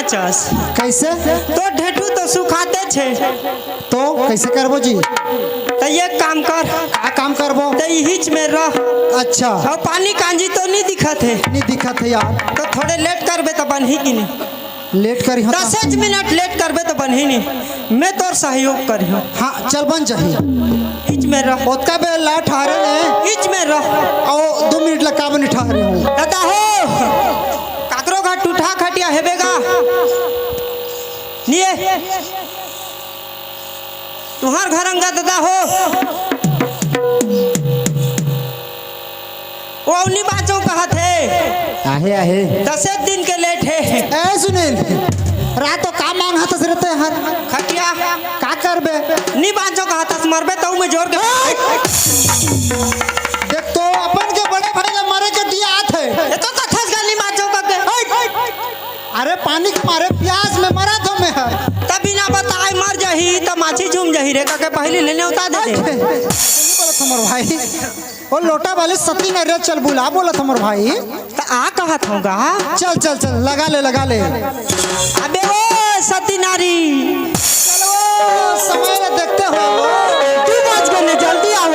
बाचस कैसे तो ढेठू तो सुखाते छे तो कैसे करबो जी? तो ये काम कर का काम करबो? तो हिच में रह अच्छा और पानी कांजी तो नहीं दिखत है नहीं दिखत है यार। तो थोड़े लेट करबे तो बनही कि नहीं लेट करी हो 10 मिनट लेट करबे तो बनही नहीं मैं तोर सहयोग करी हूँ हाँ चल बन जाही हिच में रह ओतका बे ला ठहरे ने हिच में रह और 2 मिनट लगा बन ठहरे हूँ दादा हो काकरो घाट उठा खटिया हेबेगा निये तुम्हार घर अंगा दादा हो वो उन्हीं बातों कहा थे आहे आहे 10 दिन के लेट है ए सुनील रात तो काम मांग हाथ से रहते हर खटिया का करबे? नी बातों कहा था मरबे तो मैं जोर के देख तो अपन के बड़े बड़े ला मारे के दिया हाथ है ये तो कथस गाली बातों का के अरे पानी के मारे प्यास में मरा तो मैं हर तब बिना बताए मर जाही तो माछी झूम जाही रे का के पहले लेने उतार दे नहीं बोला थमर भाई वो लोटा वाले सती नरिया चल बुला बोला थमर भाई तो आ कहा था चल चल चल लगा ले अबे ओ सती नारी चलो समय देखते हो 2 बज गए जल्दी आओ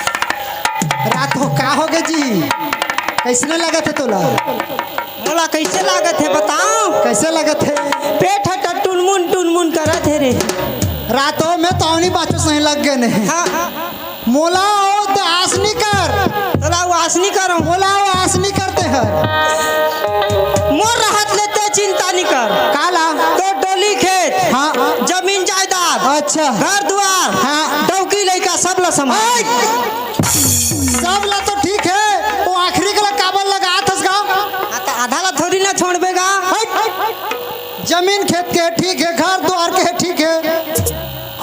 रात हो का हो गए जी? कैसे लगा थे तोला? बोला कैसे लागत है बताओ कैसे लगा थे? पेट हट टुनमुन करत है रे रातों में तौनी बातों सही लग गए ने हाँ मोला हो तो आस नहीं कर तोला वास नहीं करो मोला हो आस नहीं करते हैं मोर राहत लेते चिंता नहीं कर काला तो डोली खेत हाँ जमीन जायदाद अच्छा घर द्वार हाँ। डौकी लड़का सब ला संभाल सब ला तो ठीक है वो आखिरी का काबल लगा थस गाँव तो आधा ला थोड़ी ना छोड़बेगा जमीन खेत के ठीक है घर द्वार के ठीक है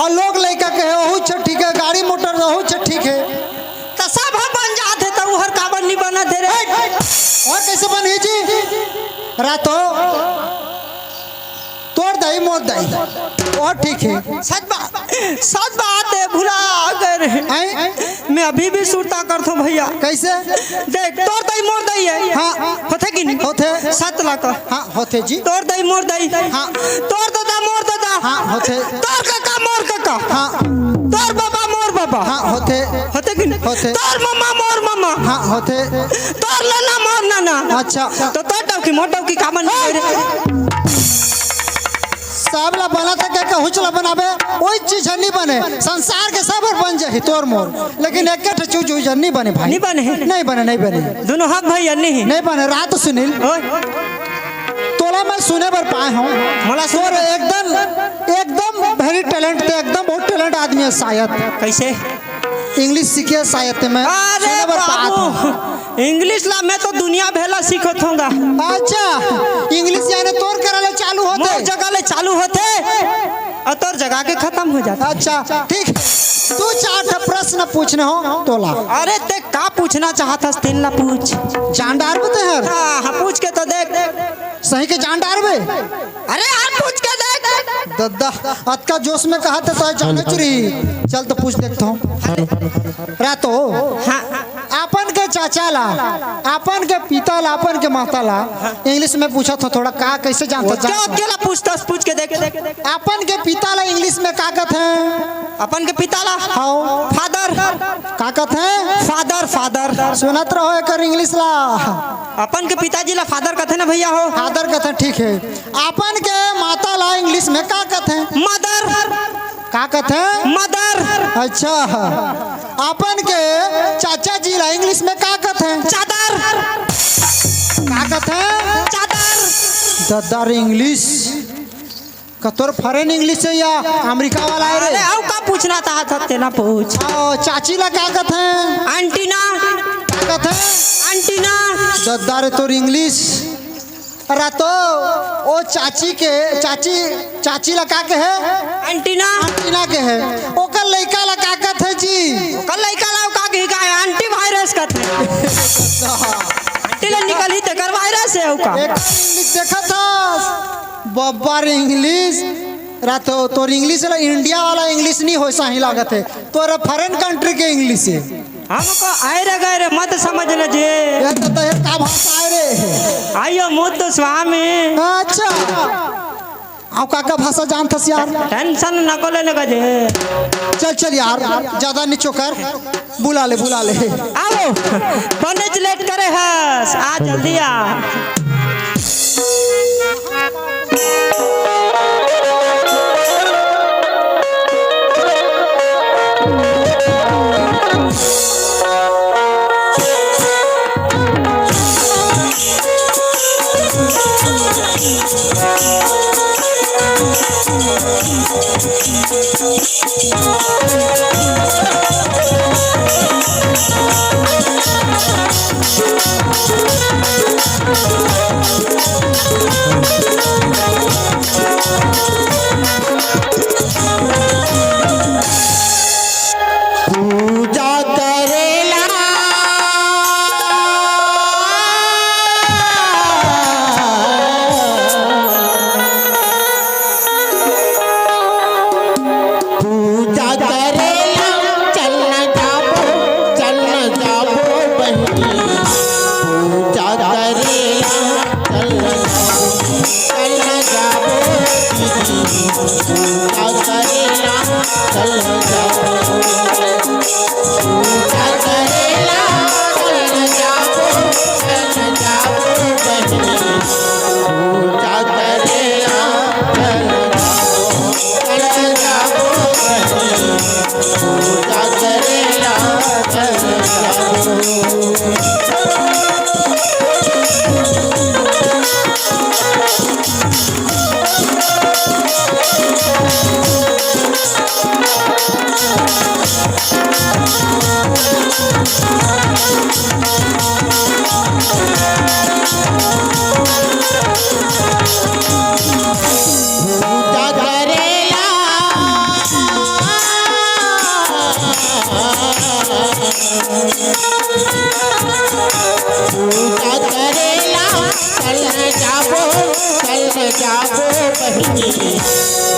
और लोग लड़का के ओहू ठीक है गाड़ी मोटर ओहू ठीक है तो सब हम बन जाते तो हर काबल नहीं बना दे रे और कैसे बनी जी? रातों तोड़ दई मोड़ दई और ठीक है सच बात है भुला अगर मैं अभी भी सुरता करता हूँ भैया कैसे देख तोड़ दई मोड़ दई है हाँ होते कि नहीं होते 7 लाख हाँ होते जी तोड़ दई मोड़ दई हाँ तोड़ दादा मोड़ दादा हाँ होते तोड़ काका मोड़ काका हाँ तोड़ बाबा मोड़ बाबा हाँ होते होते कि नहीं होते तोड़ मम्मा मोड़ मम्मा हाँ होते तोड़ नाना मोड़ नाना अच्छा तो तोड़ डौकी मोड़ डौकी कामन नहीं रे सबला बना था क्या हुचला बनाबे वही चीज नहीं बने संसार के सब बन जाए तोर मोर लेकिन एक चीज नहीं बने भाई नहीं बने नहीं बने दोनों हक भैया नहीं बने रात सुनील तोला मैं सुने पर पाए हूँ मला और एकदम वेरी टैलेंट थे एकदम बहुत टैलेंट आदमी है शायद कैसे इंग्लिश सीखे शायद मैं अरे सुने पर पाए बाबू इंग्लिश ला मैं तो दुनिया भेला सीखत होगा अच्छा इंग्लिश यानी तोर कराले चालू होते मोर जगह ले चालू होते और तोर जगह के खत्म हो जाता अच्छा ठीक तू 4 प्रश्न पूछने हो तोला अरे ते का पूछना चाहता 3 ला पूछ जान डार बते हर हाँ पूछ के तो देख सही के जान डार बे अरे यार पूछ के देख दद्दा अतका जोश में कहा था तो जाने चुरी चल तो पूछ देखता हूँ रातो हाँ अपन के चाचा ला अपन के पिता ला अपन के माता ला इंग्लिश में पूछा था थोड़ा का कैसे जानता क्या अकेला पूछ के देख अपन के पिता ला इंग्लिश में का कहते हैं अपन के पिता ला हाँ फादर का कहते हैं फादर सुनत रहो एक इंग्लिश ला अपन के पिताजी ला फादर कहते ना भैया हो फादर कहते ठीक है अपन के माता ला इंग्लिश में का कहते हैं मदर का कहते हैं मदर अच्छा अपन के चाचा जी ला इंग्लिश में का कहते हैं चादर का कहते हैं चादर। दद्दार इंग्लिश कतोर फॉरेन इंग्लिश है या अमेरिका वाला है अरे रे? आओ का पूछना था तेना पूछ। आओ चाची ला क्या कहते हैं? एंटीना। क्या कहते हैं? एंटीना। दद्दार है तोर इंग्लिश। अरे तो ओ चाची के चाची ला क्या कहे? एंटीना। एंटीना के है। ओकर लड़का ला क्या कहते हैं जी? कल लइका लाओ का कही का एंटी वायरस का थे। एंटी ले निकल ही तेकर वायरस है का। एक इंग्लिश देखा था बब्बर इंग्लिश। रातो तोर इंग्लिश वाला इंडिया वाला इंग्लिश नहीं हो सही लागत है, तोर फॉरेन कंट्री के इंग्लिश है। हमको आए रे गए रे मत समझ ले जे। ये तो ये का भाषा है रे? आइयो मुद्द स्वामी। अच्छा आप का भाषा जानता यार? टेंशन न को लेने का जे। चल चल यार ज्यादा नीचो कर, बुला ले आओ बनेज लेट करे हस आ जल्दी आ।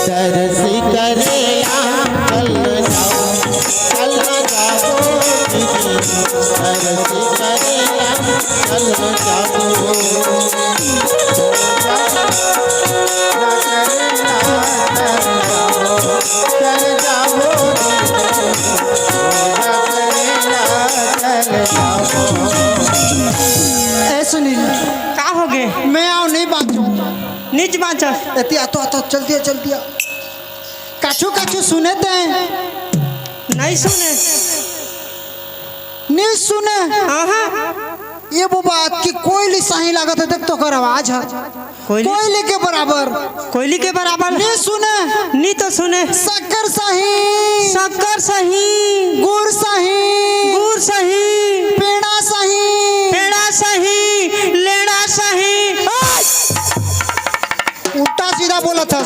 दर्शी करेला चल जाओ दर्शी करेला चल सुनील का हो गए? मैं आओ नहीं बाजू नीच बाँच। एती आतो चल दिया काचू सुने थे नहीं सुने। नहीं सुने। ये वो बात की कोयली सही लागत है, देख तो कर आवाज है कोयली के बराबर। कोयली के बराबर नहीं सुने। नहीं तो सुने। शक्कर सही, शक्कर सही, गुड़ सही, गुड़ सही, पेड़ा सही, पेड़ा सही, लेड़ा सही। उल्टा सीधा बोला था।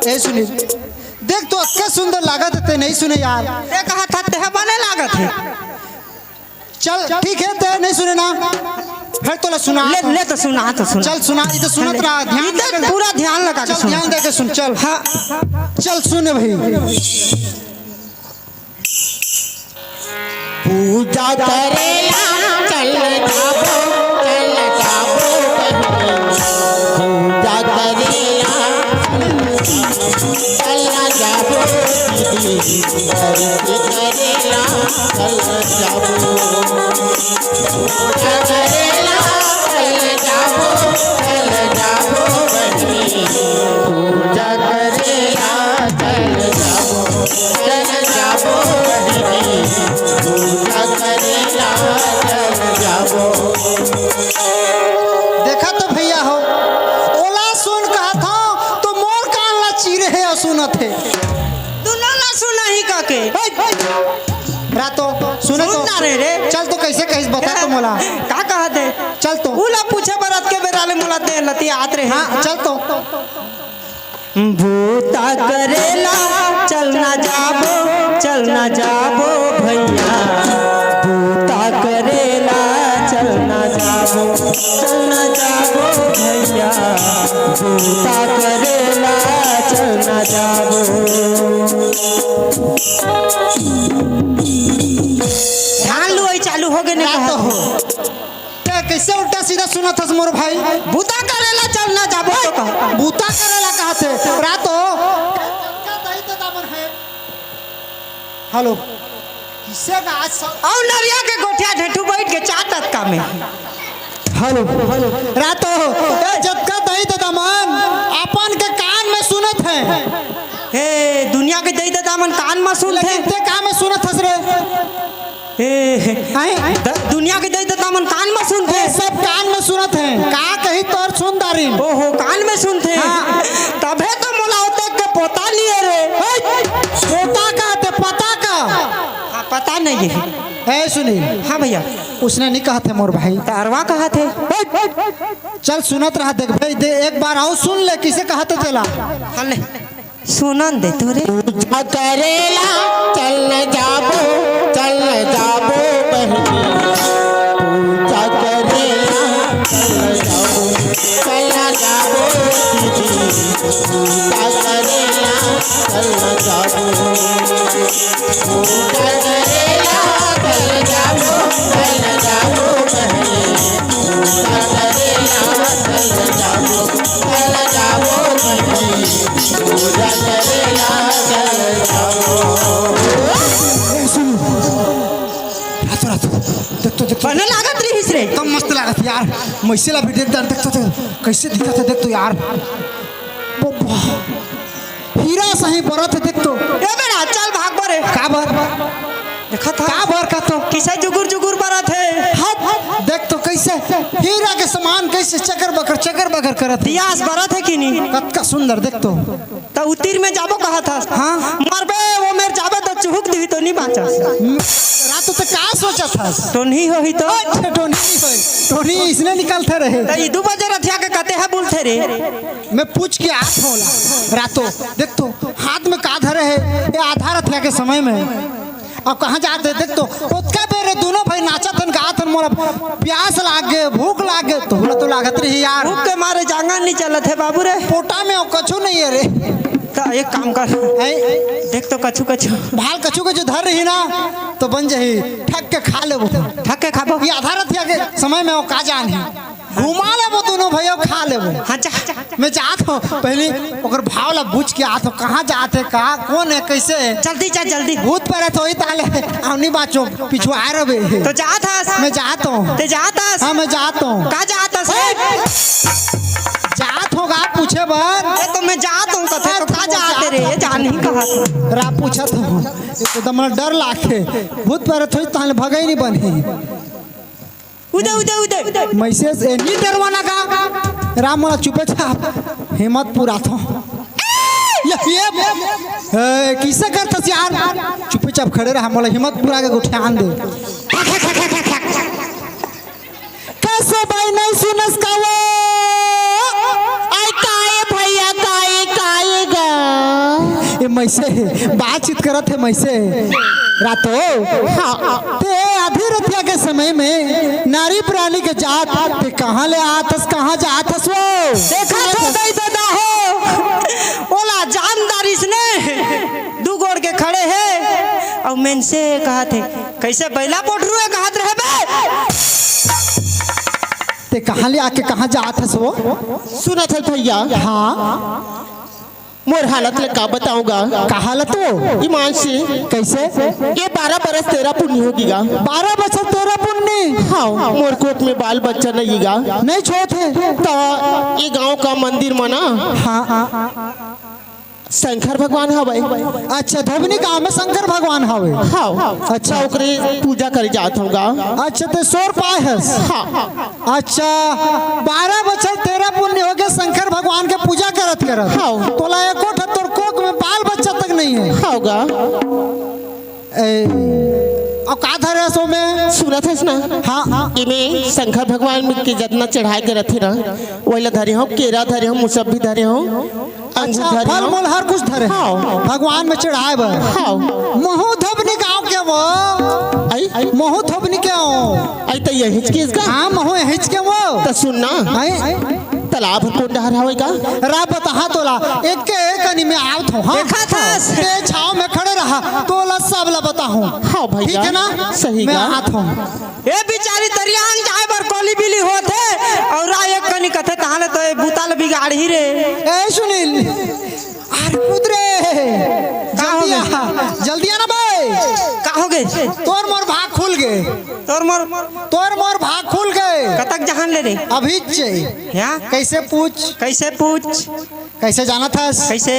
ए सुनील देख तो अच्छा सुंदर लागत है, नहीं सुने यार। ये कहा था तेह बने लागत है। चल ठीक है ते नहीं सुने ना, फिर तो सुना ले तो सुना चल सुना। इधर सुनत रहा, ध्यान इधर पूरा ध्यान लगा के चल सुन। ध्यान दे के सुन। चल हाँ चल सुने भाई। पूजा करेला चल जाओ पूजा करेला चल जाओ दर्शी करेला चल जाओ पूजा करेला चल जाओ बहनी पूजा करेला चल जाओ बहनी पूजा करेला चल जाओ। देखा रातो सुने सुन ना रे रे। चल तो कैसे कहिस बता तो मोला का कहत है चल तो उला पूछे बरत के बेराले मुला दे लती आत रे हाँ चल तो भूता करेला चलना जाबो भैया भूता करेला चलना जाबो भैया भूता करेला चलना जाबो। ध्यान लो आई चालू हो गए नहीं रातो हो ते कैसे उल्टा सीधा सुना था मोर भाई भूता करेला चलना जाबो तो कहा बूता करेला कहा थे रातो हेलो किसे का आज और नरिया के गोठिया ढेठू बैठ के चाटत का में हेलो रातो जब का दही दादा मन अपन के कान में सुनत है हे दुनिया के दई दामन कान में सुन थे लेकिन ते कान में सुनत हस रे हे दुनिया के दई दामन कान में सुन थे सब कान में सुनत है का कही तोर सुन दारी ओहो कान में सुन थे हाँ। तबे तो मोला होते के पोता लिए रे पोता का ते पता का हाँ, पता नहीं है ए सुनील हाँ भैया उसने नहीं कहा थे मोर भाई तारवा कहा थे चल सुनत रहा देख भाई दे एक बार आओ सुन ले किसे कहा थे तेला हले सुनन दे तोरे पूजा करेला चल न जाबो बहनी पूजा करेला चल न जाबो दीदी पूजा करेला चल न जाबो पूजा करेला चल न जाबो बहनी पूजा करेला चल न जाबो बहनी पूजा करेला चल रातो रातो देख तो बने लागत रही रे एकदम मस्त लागत यार मैसेला भी देख देख तो कैसे दिखत है देख तो यार बब्बा हीरा सही बरत है देख तो ए बेटा चल भाग बरे का बर देखा था का बर का तो किसे जुगुर बरत है हाँ देख तो कैसे हीरा के समान कैसे चकर बकर करत है दियास बरत है कि नहीं कतका सुंदर देख तो उतिर में जाबो कहा था हाँ। मरबे वो मेरे जाबे तो चुहुक दी तो नहीं बाचा रात तो का सोचा था तो नहीं हो ही तो टोनी इसने निकलते रहे तो ये 2 बजे रथिया के कहते हैं बोलते रे मैं पूछ के आत होला रातों देख तो हाथ में का धरे है ये आधा रथिया के समय में अब कहाँ जाते देख तो उसका बेरे दोनों भाई नाचत हन गात हन मोला प्यास लागे भूख लागे तो होला तो लागत रही यार भूख के मारे जांगन नहीं चलत है बाबू रे पोटा में कछु नहीं है रे तो एक काम कर देख तो कछु भाल कछु के जो धर रही ना तो बन जाही ठक के खा ले वो ठक के खाबो ये आधा रथिया के समय में वो का जान है घुमा ले वो दोनों भैया खा ले वो हाँ जा मैं जात हूँ पहले ओकर भाव ला पूछ के आत हूँ कहाँ जाते कहाँ कौन है कैसे है जल्दी जा जल्दी भूत पर तो ही ताले नहीं बाचो पिछुआ रहे तो जा था मैं जाता हूँ ते जाता हाँ मैं जाता हूँ का जाता से जात होगा पूछे बर ए तो मैं जाता हूँ कथे तो का जाते रे जान नहीं कहा था रा पूछा था एकदम डर लाखे भूत पर थोड़ी ताले भगाई नहीं बनी उदय मैसेज नहीं डरवाना का राम मोला चुपे छाप हिम्मत पूरा था ये किसे करता यार चुपे चाप खड़े रहा मोला हिम्मत पूरा के उठान दे कैसे भाई नहीं सुनस का वो आई काए भैया काए गा ये मैसे बातचीत करत है मैसे रातो ते आधी रतिया के समय में नारी प्राणी के जात ते कहाँ ले आतस कहाँ जातस वो देखा तो दई दादा हो ओला जानदार इसने 2 गोड़ के खड़े है और मैन से कहा थे कैसे बैला पोटरू है कहत रहे बे ते कहाँ ले आके कहाँ जातस वो सुना था भैया हाँ मोर हालत ले का बताऊंगा का हालत वो ईमान से कैसे ये 12 बरस तेरा पुण्य होगीगा 12 बच्चा तेरा पुण्य हाँ मोर कोट में बाल बच्चा नहींगा नहीं छोटे तो ये गांव का मंदिर मना हाँ शंकर भगवान हवे अच्छा धवनी गाँव में शंकर भगवान हवे हाँ अच्छा ओकरे पूजा कर जात होगा अच्छा ते 100 पाए हस हाँ अच्छा 12 बच्चा तेरा पुण्य हो गया शंकर भगवान के पूजा करत हाँ। तोला एको तोर कोक में बाल बच्चा तक नहीं है होगा अब का धरे सो में सूरत है ना। हाँ हाँ इन्हें शंकर भगवान के जितना चढ़ाई के रथे ना वही धरे हो, केरा धरे हो, मुसब्बी धरे हो, अच्छा अंगूर धरे फल हो। मूल हर कुछ धरे हाँ। भगवान में चढ़ाए बर हाँ महू धबनी गाँव के वो आई महू धबनी के हो आई तो यही चीज का हाँ महू हिच के वो तो सुनना आई तालाब कौन डहर होएगा। रा बता तोला एक के एक अनी में आवत हो हाँ देखा था। ते छाव में खड़े रहा तोला सब ला बता हूँ हाँ भैया ठीक है ना सही मैं गा। हाथ हूँ ए बिचारी तरियांग जाए बर कोली बिली होते और रा एक कनी कथे ताले तो ए बुताल बिगाड़ ही रे। ए सुनील अरे कुदरे का हो जल्दी गए? आ जल्दी आना भाई का हो गए तोर मोर भाग खुल गए तोर मोर तोर मोर भाग खुल गए कतक जहान ले रे अभी चे या कैसे पूछ कैसे पूछ कैसे जाना था कैसे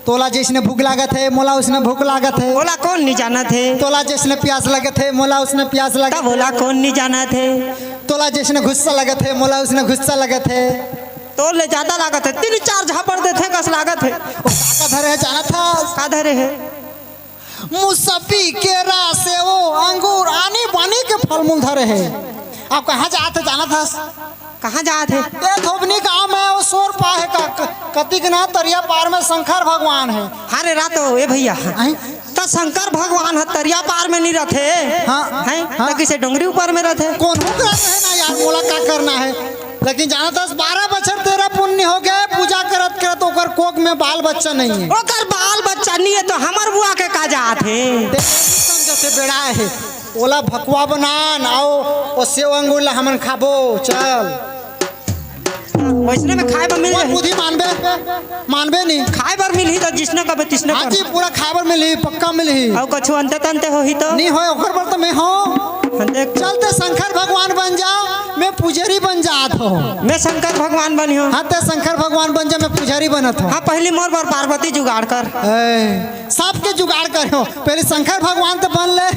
तोला जिसने भूख लागत है मोला उसने भूख लागत है बोला कौन नहीं जाना थे तोला जिसने प्यास लगत है मोला उसने प्यास का लगत बोला कौन नहीं जाना थे तोला जिसने गुस्सा लगत है मोला उसने गुस्सा लगत है तो ले ज्यादा लागत है 3-4 झापड़ देते कस लागत है वो काका धरे है जाना था का धरे है मुसब्बी केरा सेवो अंगूर आनी बानी के फल मूल धरे है आप कहाँ जाते जाना था कहाँ जा थे ये धोबनी गांव में वो सोर पा है का कतिक ना तरिया पार में शंकर भगवान है अरे रातो ए भैया हैं? तो शंकर भगवान है तरिया पार में नहीं रहते हाँ, हैं हाँ। तो किसे डोंगरी ऊपर में रहते कौन हो कर है ना यार मोला का करना है लेकिन जाना था 12 बछर तेरा पुण्य हो गए पूजा करत करत ओकर कोक में बाल बच्चा नहीं है ओकर बाल बच्चा नहीं है तो हमर बुआ के का जात है समझो से बेड़ा है ओला भकुआ बनान आओ ओ सेव अंगूर ला हमन खाबो चल वैसने में खाए बर मिल कोई जाही बुद्धि मानबे नहीं खाए बर मिल ही तो जिसने कबे तिसने हाँ कर जी पूरा खाबर मिली पक्का मिली और कछु अंते तंते हो ही तो नहीं हो ओकर पर तो मैं हो देख चलते शंकर भगवान बन जाओ मैं पुजारी बन जात हो मैं शंकर भगवान बनी हूँ हाँ ते शंकर भगवान बन जा मैं पुजारी बनत हो हाँ पहली मोर बार पार्वती जुगाड़ कर सबके जुगाड़ करो पहले शंकर भगवान तो बन ले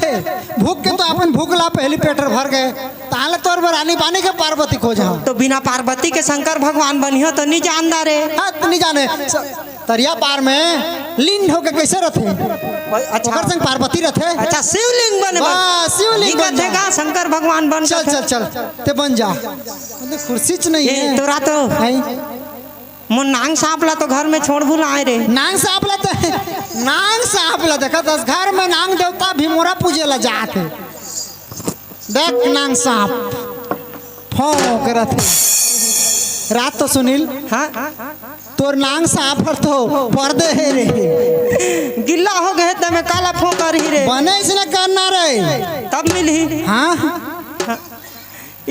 भूख के तो अपन भूख ला पहली पेटर भर गए ताले तोर रानी बानी के पार्वती खो जाओ तो बिना पार्वती के शंकर भगवान बनी हो तो नहीं जानदार है हाँ तू नहीं जाने तरिया पार में लीन होके कैसे रहते अच्छा ओकर संग पार्वती रहते अच्छा शिवलिंग बने बस, शिवलिंग बन जा। का शंकर भगवान बन चल के- चल चल ते बन जा कुर्सी च नहीं ये है तोरा तो हैं? मोर नांग सांप ला तो घर में छोड़ भुलाए रे नांग सांप ला नांग सांप ला देखा दस घर में नांग देवता भीमोरा पूजे ला जाते देख नांग सांप फों करत है रात तो सुनील हाँ तोर नांग सांप पर तो पर्दे है रे गिल्ला हो गए तो मैं काला फो कर ही रे बने इसने करना रे तब मिली हाँ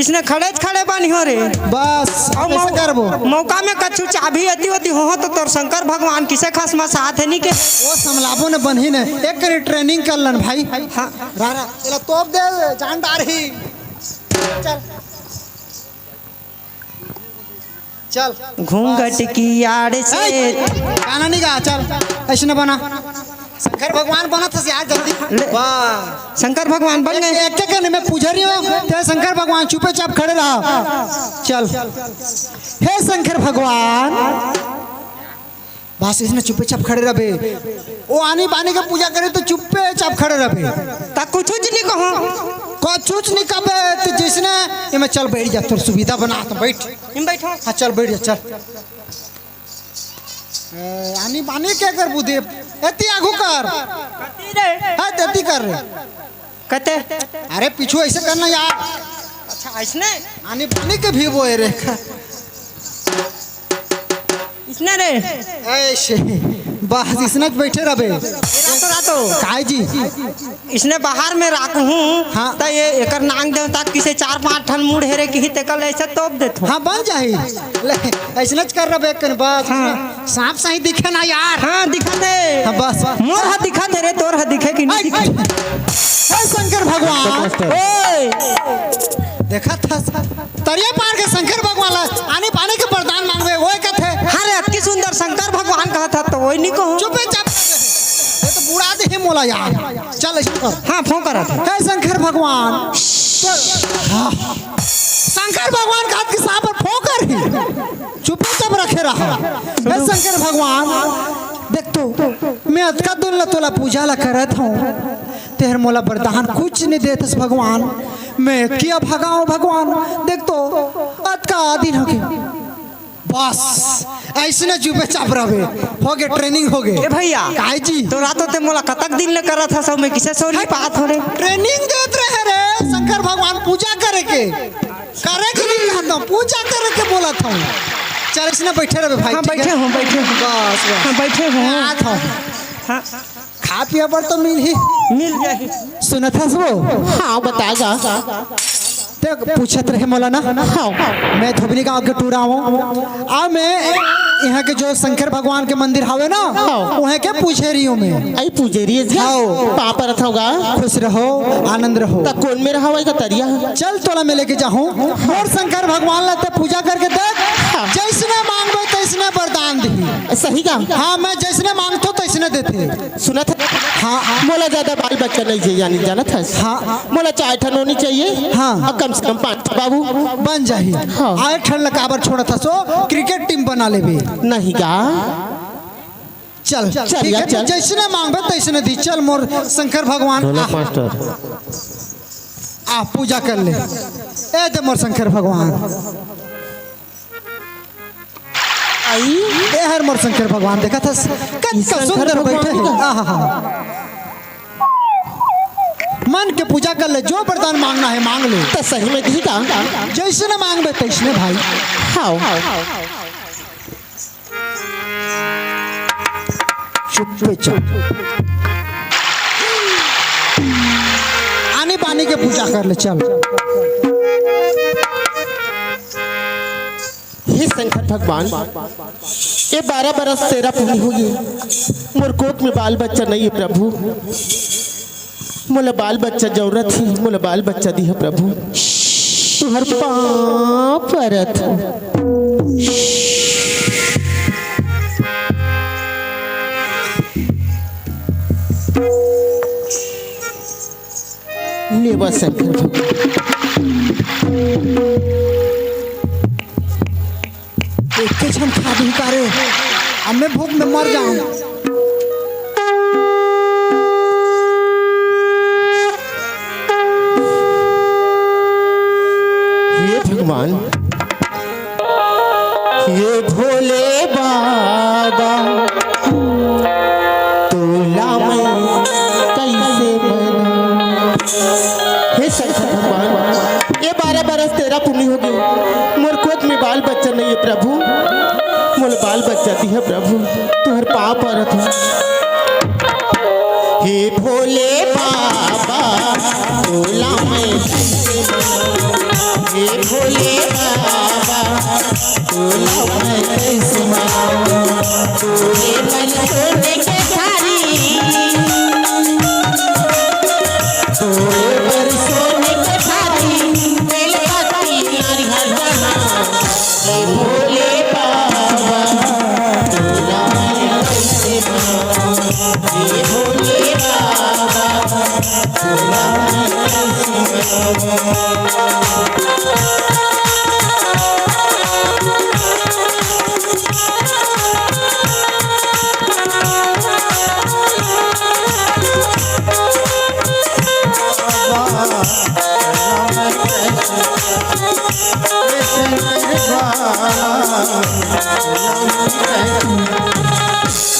इसने खड़े बनी हो रे बस और कैसे करबो मौका में कछु चाबी अति होती हो तो तोर शंकर भगवान किसे खास में साथ है नहीं के वो समलाबो ने बन ही ने एक करी ट्रेनिंग कर लन भाई हाँ रारा चला तोप दे जान डार ही चल चल घूंघट की आड़ से ए, गाना नहीं गा चल ऐसे न बना शंकर भगवान बना था यार जल्दी ले। वाह शंकर भगवान बन गए एक करने में पुजारी हूँ तेरे शंकर भगवान चुपे चाप खड़े रहा चल हे शंकर भगवान बस इसने चुपे चाप खड़े रहे वो आनी बानी का पूजा करे तो चुपे चाप खड़े रहे तब कुछ नहीं कहो कुछ नहीं कबे तो जिसने ये मैं चल बैठ जा तोर सुविधा बना तो बैठ इन बैठो हाँ चल बैठ जा चल आनी बानी क्या कर बुद्धि एती आगू कर कती रे हाँ एती कर रे कते अरे पीछू ऐसे करना यार अच्छा इसने आनी बानी के भी वो है रे इसने रे ऐसे बस इसने बैठे रहे रातो काय जी इसने बाहर में राख हूँ हाँ। तो ये एकर नांग देवता किसे 4-5 ठन मुड़ हेरे की तेकल ऐसे तोप देत हाँ बन जाही ऐसे कर रहे कन बस हाँ। सांप सही दिखे ना यार हाँ दिखा दे हाँ बस मोर हा दिखा दे रे तोर हा दिखे कि नहीं दिखे हे शंकर भगवान ओए देखा था तरिया पार के शंकर भगवान आने पानी के वरदान मांगवे वो कहते हाँ रे अति सुंदर शंकर भगवान कहा था तो वही नहीं कहूँ चुपे चाप ये तो बुढ़ा दे मोला यार चल ऐसे कर हाँ फोन करा था हे शंकर भगवान हाँ शंकर भगवान का हाथ के सांप पर फोकर ही चुपचाप रखे रहा। हे शंकर भगवान देख तो मैं अतका दुल ला तोला पूजा ला करत हूँ, तेहर मोला वरदान कुछ नहीं देतस भगवान। मैं किया भगाओ भगवान, देख तो अतका दिन हो गए बस ऐसे न चुपे चाप रहे हो गए, ट्रेनिंग हो गए। ए भैया काहे जी तो रातों ते मोला कतक दिन ले करत हस मैं किसे सो नहीं पात हो रे। ट्रेनिंग देत रहे रे शंकर भगवान पूजा करे के नहीं कहता हूँ, पूजा करे के बोला था। चल इसने बैठे रहे भाई। हाँ बैठे हूँ बैठे हूँ बस बस हाँ बैठे हूँ आत हूँ। हाँ खा पिया पर तो मिल जाए। सुनत हस वो हाँ बताएगा। देख पूछत रहे मौलाना। हाँ मैं धोबनी गांव के टूरा हूँ। अब मैं यहाँ के जो शंकर भगवान के मंदिर हावे ना वहाँ के पूछे रही हूँ मैं। आई पूजेरी हाँ। पापा रथ होगा खुश रहो आनंद रहो। त कौन में रहा का तरिया चल तोला मैं लेके जाऊँ और शंकर भगवान लाते पूजा करके देख जैसने मांगबे तैसने वरदान दी। सही का। हाँ मैं जैसने मांगतो तैसने देते। सुना था। हाँ मोला ज्यादा बाल बच्चा नहीं चाहिए यानी जाना था। हाँ मोला 4 ठन होनी चाहिए। हाँ। और कम से कम 5 बाबू बन जाही। हाँ। आए ठन लकाबर छोड़ा था सो क्रिकेट टीम बना लेबे। नहीं का। चल ठीक है चल। जैसने मांगबे तैसने दी। चल मोर शंकर भगवान मास्टर आ पूजा कर ले। ए दे मोर शंकर भगवान आई ए हर मोर शंकर भगवान देखा था कितना सुंदर बैठे हैं। आहा मन के पूजा कर ले, जो वरदान मांगना है मांग ले। तो सही में दी का। जैसने मांगबे तैसने भाई। हाँ आनी पानी के पूजा कर ले। चल हे शंकर भगवान ये 12 बरस तेरा पूरी होगी। मोर कोट में बाल बच्चा नहीं है प्रभु। मोला बाल बच्चा जरूरत थी, मोला बाल बच्चा दी है प्रभु। तुहर पाँव परत लेवा शंकर भगवान। एक के क्षण खा भी करे अब मैं भूख में मर जाऊं। हे भगवान हे भोले बाबा तोला मैं कैसे मना। हे शंकर भगवान ये 12 बरस तेरा पुण्य हो गई। मोर कोट में बाल बच्चा नहीं है प्रभु। मोर बाल बच्चा दी है प्रभु। तुहर पाँव परत हूँ। हे भोले बाबा तोला मैं कैसे मना। हे भोले बाबा तोला मैं कैसे मना। तोरे मन सोने के थारी तोरे पर सोने के थारी बेल पत्ती नारियल बना। हे भोले बाबा तोला मैं कैसे मना। हे भोले बाबा तोला मैं कैसे मना।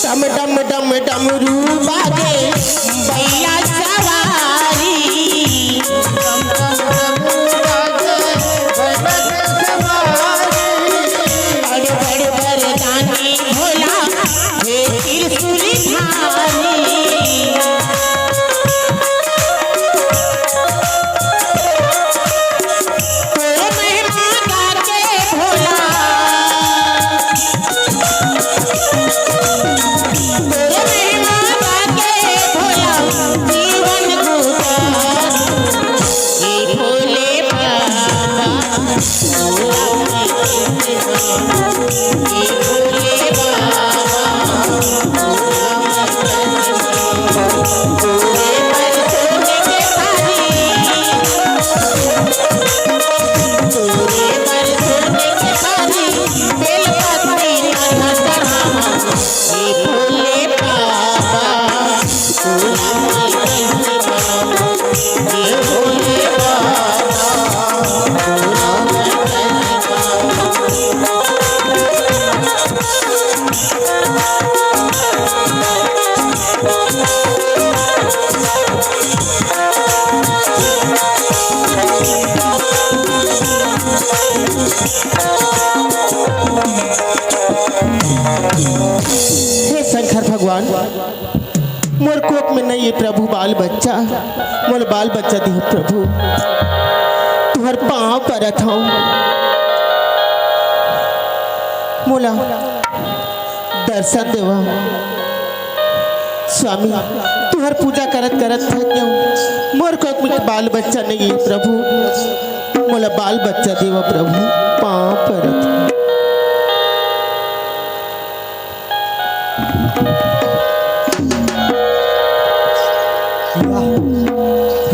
डम डम डम डमरू बाजे बैला सवारी। बड़े बड़े वरदानी भोला हे त्रिशूली धारी। तोरे महिमा गाके भोला तोरे महिमा गाके भोला जीवन बाल बच्चा दियो प्रभु तुहर पाँव परत हूँ मोला दर्शन देवा स्वामी तुहर पूजा करत करत थक गया मोर को बाल बच्चा नहीं है प्रभु मोला बाल बच्चा देवा प्रभु पाँव परत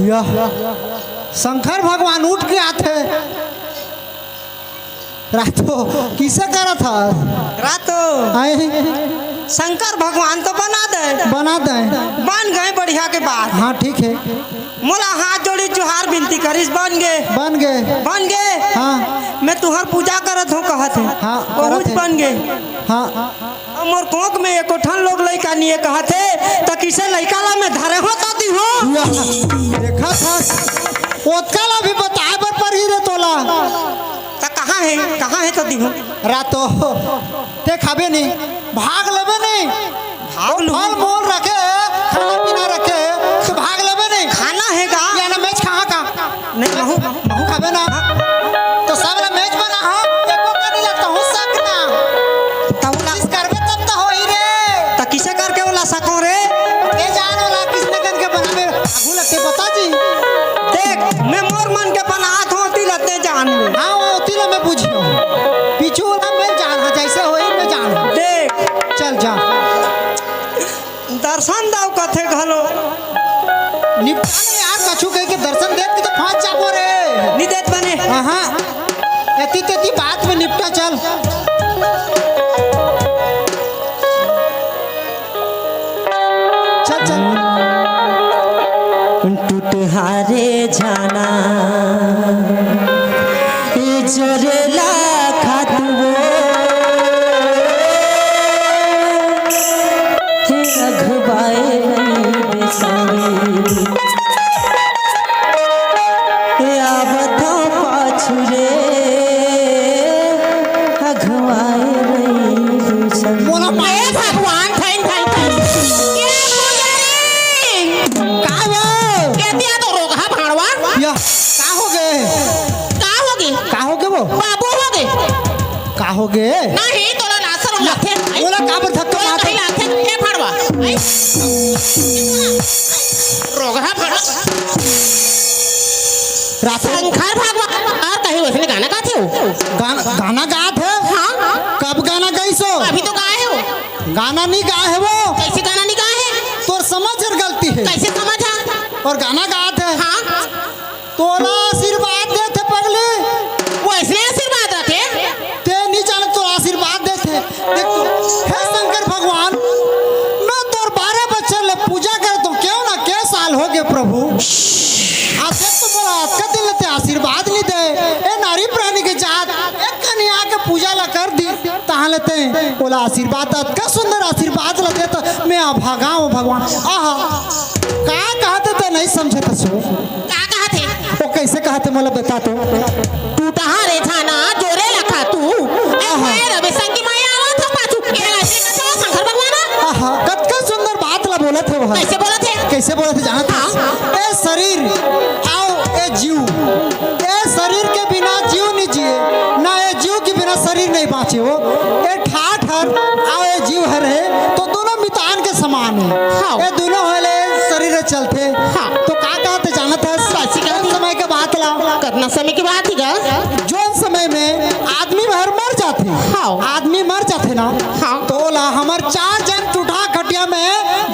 यह शंकर भगवान उठ के आते रातो किसे करा था रातो शंकर भगवान तो बना दे बन गए बढ़िया के बाद। हाँ ठीक है मोला हाथ जोड़ी जुहार विनती करिस बन गए। हाँ मैं तुहर पूजा करत हूँ कहत है हाँ, बहुत करत है। बन गए। हाँ अब मोर कोक में एको ठन लोग लइका नहीं कहत है तो किसे लइका ला में धरे हो तो दी हो देखा था ओतकाला भी बताए पर ही रे तोला तो कहाँ है तो दी हो रातो ते खाबे नहीं भाग लेबे नहीं भाग लूं फल मोल रखे खाना पीना रखे तो भाग लेबे नहीं खाना है गा या ना मैच कहाँ का नहीं महू खाबे ना तो सब ला मैच बना हो एको का नहीं लगता हो सकना तौला इस करबे तब तो होई रे तो किसे करके ओला सको रे ये जान वाला किसने करके बनावे आगू लगते बता जी देख मैं मोर मन के बनात हूँ ती लते जान में हाँ वो तिला मैं बुझियो पीछू वाला मैं जान हाँ जैसे होई मैं जान देख चल जा दर्शन दाव कथे घलो निपटाने यार कछु कह के दर्शन देख के तो फांस जाबो रे नहीं देत बने हाँ एती तेती बात में निपटा चल चल चल टूट हारे जाना जोरला खातुओ रघुबाए बेसारी आवतो पाछुरे अघुआए बेसारी बोला हे भगवान थैन थैन के पुजारी काहो के दिया तो रोगा भाड़वा या का हो गए वो बाबू हो गए का हो गए नहीं तोला नासर लाथे बोला का पर धक्का मार कहीं लाथे के फड़वा रोगा फड़ शंकर भगवान और कहीं उसने गाना गाते हो गाना गात है हाँ कब गाना गाई सो अभी तो गाए हो गाना नहीं गाए है वो कैसे गाना नहीं गाए है तोर समझ गलती है कैसे समझा और गाना गात है हाँ तोला आशीर्वाद देते पगले वो इसने आशीर्वाद रखे ते नहीं जाने तो आशीर्वाद देते देख तो हे शंकर भगवान मैं तोर 12 बच्चे ले पूजा करता हूँ क्यों ना के साल हो गए प्रभु आज देख तो बोला आपका दिल लेते आशीर्वाद नहीं दे ए नारी प्राणी के जात एक कन्या के पूजा ला कर दी तहाँ लेते बोला आशीर्वाद का सुंदर आशीर्वाद लेते तो मैं अभागा हूँ भगवान आहा का कहते थे नहीं समझे तो सो क्या कहते वो कैसे कहते मोला बता तो टूटा रे थाना जोरे लखा तू ए रवि संगी माया आवत हो पाछू के ऐसे कथो शंकर भगवान आहा कतका सुंदर बात ला बोला थे वह कैसे बोला थे जाना था ए शरीर आओ ए जीव ए शरीर के बिना जीव नहीं जिए ना ए जीव के बिना शरीर नहीं बाँचे हो ए ठाठ हर आओ ए जीव हर है तो दोनों मितान के समान है ए दोनों हले शरीर चलते तो का कहते जाना था समय के बात ला कितना समय की बात है जोन समय में आदमी भर मर जाते आदमी मर जाते ना तो ला हमार 4 जन टूटा खटिया में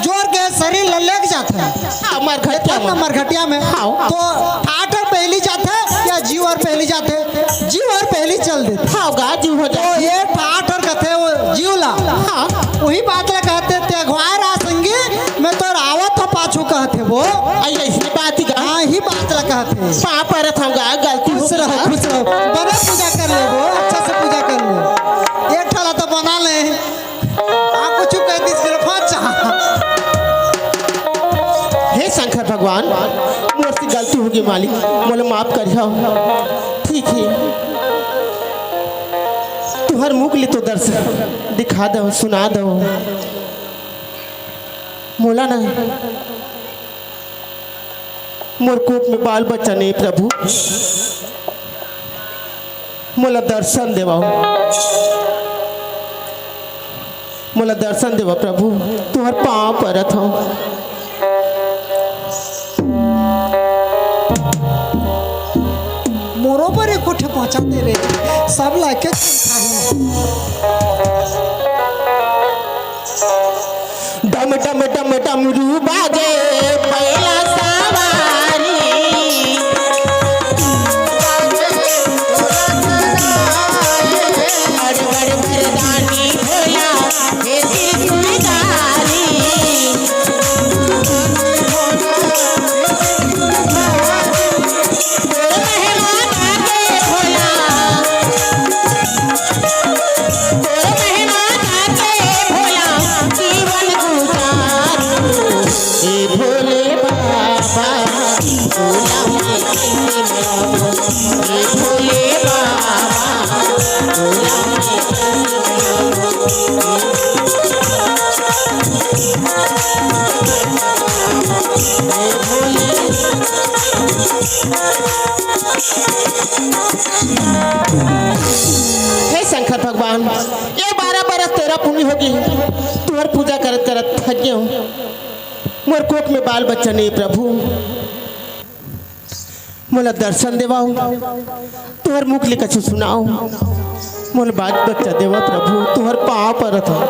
जोर के शरीर लग जाते हैं मरघटिया में तो ठाठर पहली जाते या जीव और पहली जाते जीव और पहली चल देते जीव हो तो ये ठाठर कहते वो जीव ला वही बात ला कहते ते अगवाए रा संगी मैं तो रावत हो पाछू कहते वो ऐसी बात हाँ ही बात ला कहते पाप परत होगा गलती खुश रहो बड़ा पूजा कर ले वो अच्छा से पूजा कर ले एक ठाला तो बना ले आप कुछ कह दी सिर्फ हे शंकर भगवान मोर से गलती होगी मालिक मोला माफ करियो ठीक है तुहर मुख ले तो दर्शन दिखा दो सुना दो मोला ना मोर कोट में बाल बच्चा नहीं प्रभु, मोला दर्शन देवा, मोला दर्शन देवा प्रभु, तुहर पाँव परत हो। मोरो पर एक कोठे पहुंचाते रे, सब लाके डम डम डम डमरू बाजे बैला सवारी, बड़ बड़ मर्दानी भोला हे त्रिपुरारी, हे शंकर भगवान, ये 12 बरस तेरा पुण्य होगी, तुहर पूजा करत करत थक गयो, मोर कोट में बाल बच्चा नहीं प्रभु, मोला दर्शन देवाओ, तुहर मुख ले कछु सुनाओ, मोला बाल बच्चा देवा प्रभु, तुहर पाँव परत हो।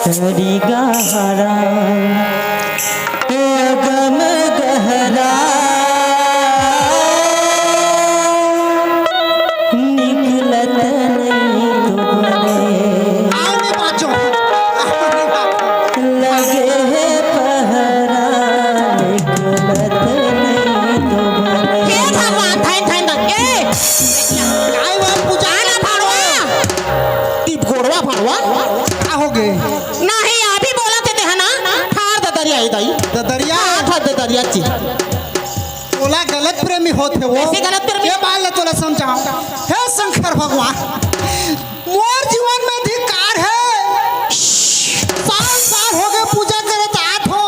हरी गहरा गम गहरा निकलत नहीं तुम्हारे, आने बाजो लगे है पहरा निकलत नहीं तुम्हारे। हे भगवान थाई थाई ना ए काय बात पूजा आना फाड़वा ती घोड़वा फाड़वा का हो गए नहीं अभी बोला थे ना ठार ददरिया आई दाई ददरिया ठार ददरिया ची तोला गलत प्रेमी होते वो, कैसे गलत प्रेमी? ये बात ले तोला समझाओ। हे शंकर भगवान, मोर जीवन में धिक्कार है, साल साल हो गए पूजा करत आत हो,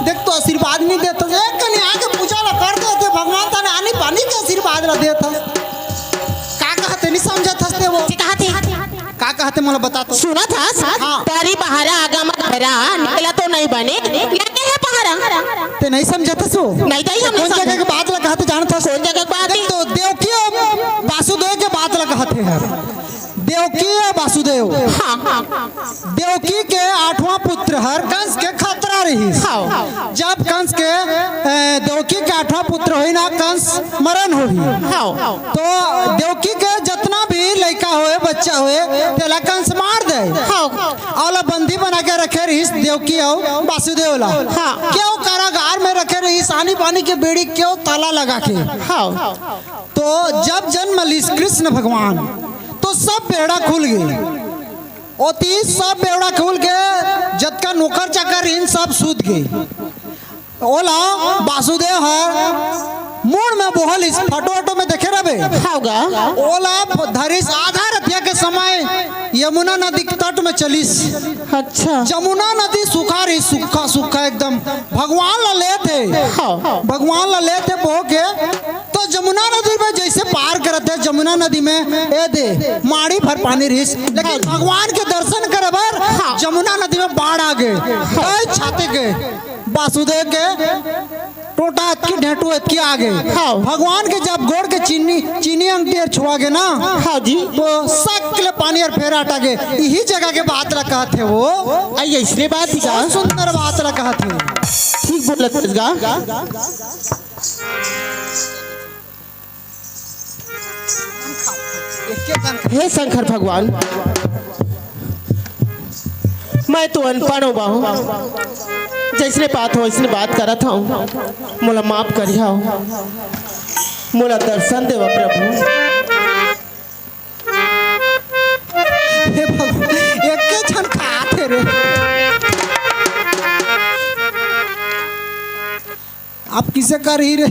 देख तो आशीर्वाद नहीं देता, एक कनी आके पूजा ला कर देते भगवान ताने आनी पानी के आशीर्वाद ला देता, का कहते नहीं समझत हसते वो, कहा थे का कहते मोला बता तो। सुना था हाँ। तारी बहारा आगम घरा निकला तो नहीं बने लगे है पहाड़ा ते नहीं समझत सो नहीं दाई हम कौन जगह के बात ला कहते जानत हस, कौन जगह की बात है? तो देवकी और वासुदेव के बात ला कहते हैं, देवकी और वासुदेव, हाँ हाँ देवकी के 8वां पुत्र हर कंस के खतरा रही, हाँ जब कंस के देवकी के 8वां पुत्र हुई ना कंस मरण हुई, हाँ तो देवकी के जितना भी लड़का हुए बच्चा हुए तेला कंस मार दे, हाँ औला बंदी बना के रखे रही देवकी और वासुदेव ला, हाँ। क्यों कारागार में रखे रही आनी पानी के बेड़ी क्यों ताला लगा के, हाँ तो जब जन्म ली कृष्ण भगवान तो सब बेड़ा खुल गए, ओती सब बेड़ा खुल गए, जब का नौकर चाकर इन सब सूत गए, ओला वासुदेव है मूड में बोहल इस फोटो वोटो में देखे रहे होगा ओला धरिस आधा रतिया के समय यमुना नदी के तट में चलिस, अच्छा जमुना नदी सूखा रही, सूखा सूखा एकदम, भगवान ला ले थे, हाँ भगवान ला ले थे बहो के, तो जमुना नदी में जैसे पार करते जमुना नदी में ए दे माड़ी भर पानी रहीस, लेकिन भगवान के दर्शन करे बर हाँ। जमुना नदी में बाढ़ आ गए, कई छाते के वासुदेव के टोटा की ढेटू की आ गए, हाँ। भगवान के जब गोड़ के चीनी अंगठी छुआ गए ना, हाँ जी तो सकले पानी और फेर हटा गए, यही जगह के बात रखा थे वो, आइए इसलिए बात ही का बहुत सुंदर बात रखा थे, ठीक बोलत इसगा हे शंकर भगवान, मैं तो अनपढ़ हो बाहू, जैसने बात हो वैसने बात करत हूँ, मोला माफ करिया, मोला दर्शन देवा प्रभु। हे भगवान, एक के क्षण खाते रे, आप किसे कर ही रे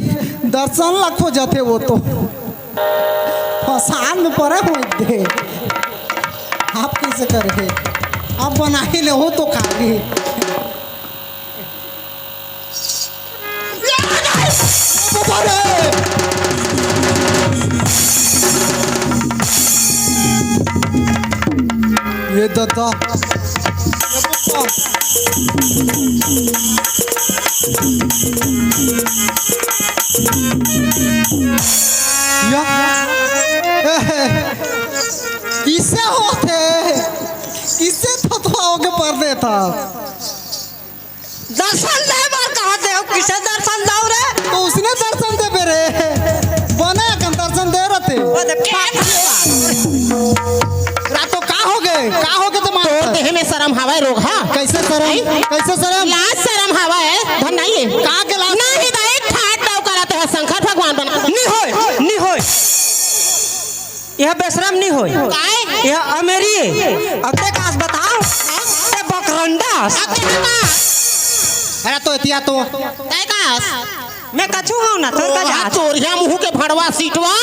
दर्शन लाखों जाते वो तो, फसान में पड़े हो दे। आप कैसे करेंगे? आप बना ही ले हो तो खाएंगे। ये दादा किससे होते किससे थोथवाओगे पर्दे था दर्शन दे बार कहते हो किसे दर्शन दो रे तो उसने दर्शन दे मेरे बने कम दर्शन दे रहे थे वो दे रातों का हो गए तोर देह में शर्म हवा रोग हा कैसे शर्म लाज शर्म हवा है धन नहीं है का के लाज नहीं दाई ठाट दाव कराते हैं शंकर भगवान बना नहीं होय यह बेशरम नहीं होय काय यह अमेरी है अब ते कास बताओ ते बकरंडास अरे तो एतिया तो काय कास मैं कछु हूं ना तोर का जा चोरिया मुंह के भड़वा सीटवा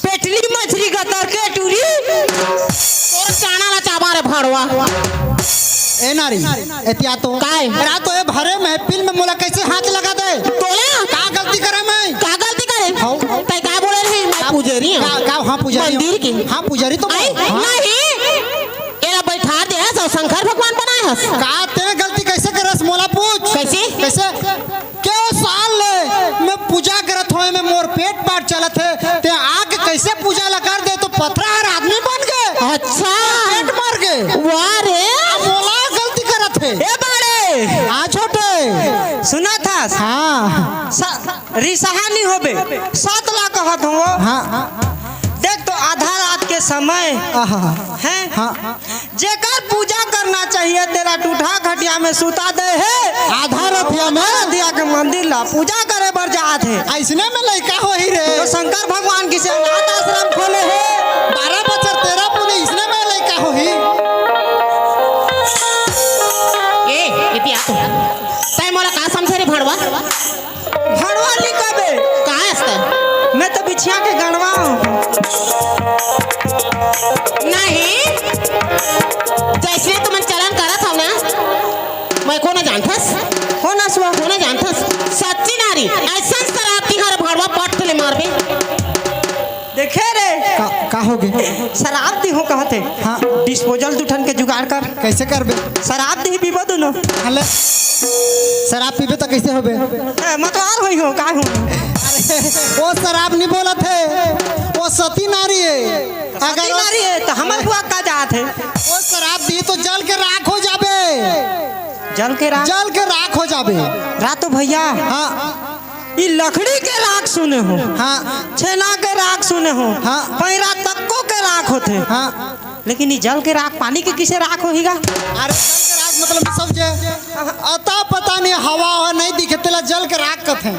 पेटली मछली का तरके टूरी तोर चाना ला चाबा रे भड़वा ए नारी एतिया तो काय अरे तो ए भरे महफिल में मोला कैसे हाथ लगा दे तोला का गलती करे मैं का गलती करे हां तै का बोले रही मैं पुजारी हूं का हां पुजारी मंदिर की हां पुजारी तो आई नहीं एला बैठा दे है शंकर भगवान बनाए हस का तेरे गलती कैसे करस मोला पूछ कैसे क्यों साल ले मैं पूजा करत होए में मोर पेट पाट चलत है ते आके कैसे पूजा ला कर दे तो पथरार आदमी बन गए अच्छा पेट मार गए वाह रे मोला गलती करत है ए बाड़े हां छोटे सुना था हां रिसहा नहीं होबे 7 लाख कहत हो हां देख तो आधा रात के समय आहा है हां जेकर पूजा करना चाहिए तेरा टूठा खटिया में सुता दे है आधा रथिया में दिया के मंदिर ला पूजा करे बर जात है ऐसने में लइका हो ही रे तो शंकर भगवान की से अनाथ आश्रम खोले है 12 बच्चा 13 पुने इसने में लइका हो ही ए इतिया तो तै मोला का समझे रे भड़वा भड़वा लिखबे का हस्त मैं तो बिछिया के गणवा हूं नहीं जैसे तुम चलन करत हो ना मैं को ना जानथस हो ना सुआ को ना जानथस सच्ची नारी ऐसा शराबती हर भड़वा पट ले मारबे देखे रे का हो गए शराब दी हो कहते हाँ। डिस्पोजल दुठन के जुगाड़ कर कैसे करबे शराब दी पीबो दोनों हले शराब पीबे तो कैसे होबे मतवार होई हो का हूं वो शराब नहीं बोला थे वो सती नारी है अगर नारी है तो हमर बुआ का जात है वो शराब दी तो जल के राख हो जाबे जल के राख हो जाबे रातो भैया हाँ ये लकड़ी के राख सुने हो हाँ छेना के राख सुने हो हाँ। पैरा तक्को के राख होते हाँ लेकिन ये जल के राख पानी के किसे राख होगा अरे जल के राख मतलब समझे अता पता नहीं हवा नहीं दिखे तेला जल के राख कथे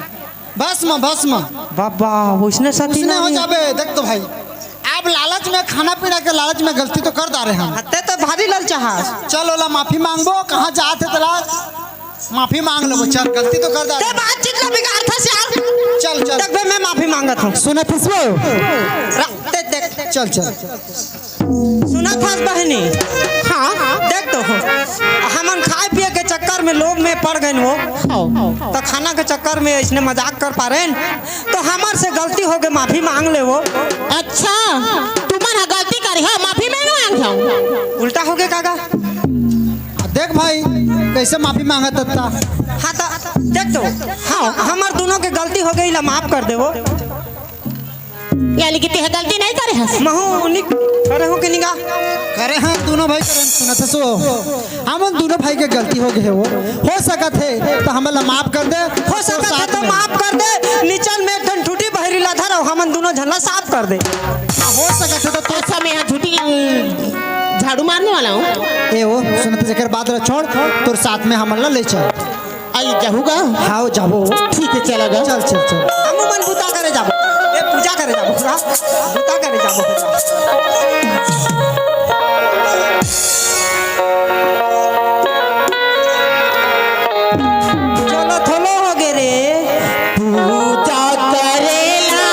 भस्म बाबा उसने सती उसने हो नहीं जाबे देख तो भाई आप लालच में खाना पीना के लालच में गलती तो कर डारे हम हत्ते तो भारी लल चाहस चल ओला माफी मांगबो कहाँ जाते तला माफी मांग लो चल गलती तो कर डारे ते बातचीत ना बिगाड़ था यार चल देख बे मैं माफी मांगत हूं सुने फिसबो देख चल सुना था बहनी हां देख तो हो हमन खाए पिए के चक्कर में लोभ में पड़ गए वो तो खाना के चक्कर में इसने मजाक कर पा रहे तो हमार से गलती हो गई माफी मांग ले वो अच्छा तुमन गलती करी है माफी मैं मांग जाऊं उल्टा हो गया काका देख भाई कैसे माफी मांगा तत्ता हाँ तो देख तो हाँ हमार दोनों के गलती हो गई ला माफ कर दे वो यानी कि ते गलती नहीं करे हस महू करे हो के निगाह करे हाँ दोनों भाई करे सुना था सो हम दोनों भाई के गलती हो गए हो सकत है तो हमें माफ कर दे हो सकता है तो माफ कर दे नीचन में ठन टूटी बहरी लाधा रहो हमन दोनों झल्ला साफ कर दे हो सकत है तो तो अच्छा मैं यहाँ झूठी झाड़ू मारने वाला हूँ ए वो सुनते जकर बाद रे छोड़ तोर साथ में हमन ला ले चल आई जाऊँगा हाँ जाबो ठीक है चलेगा चल चल चल हम मन बुता करे जाबो ए पूजा करे जाबो बुता करे जाबो चलो थोलो हो गे रे पूजा करेला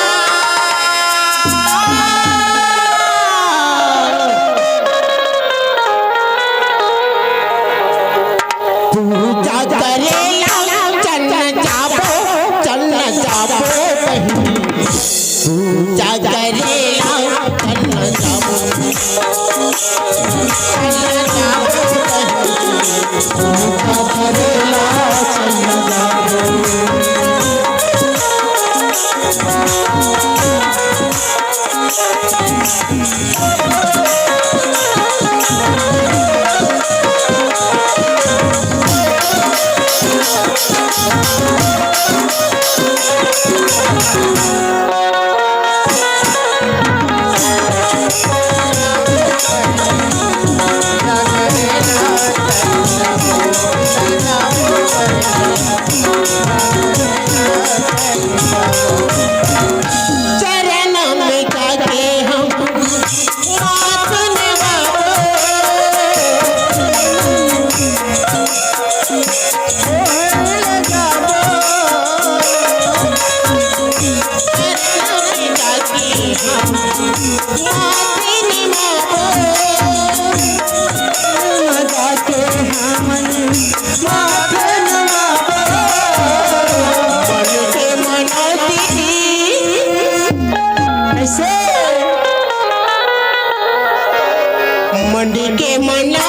मंडी के मना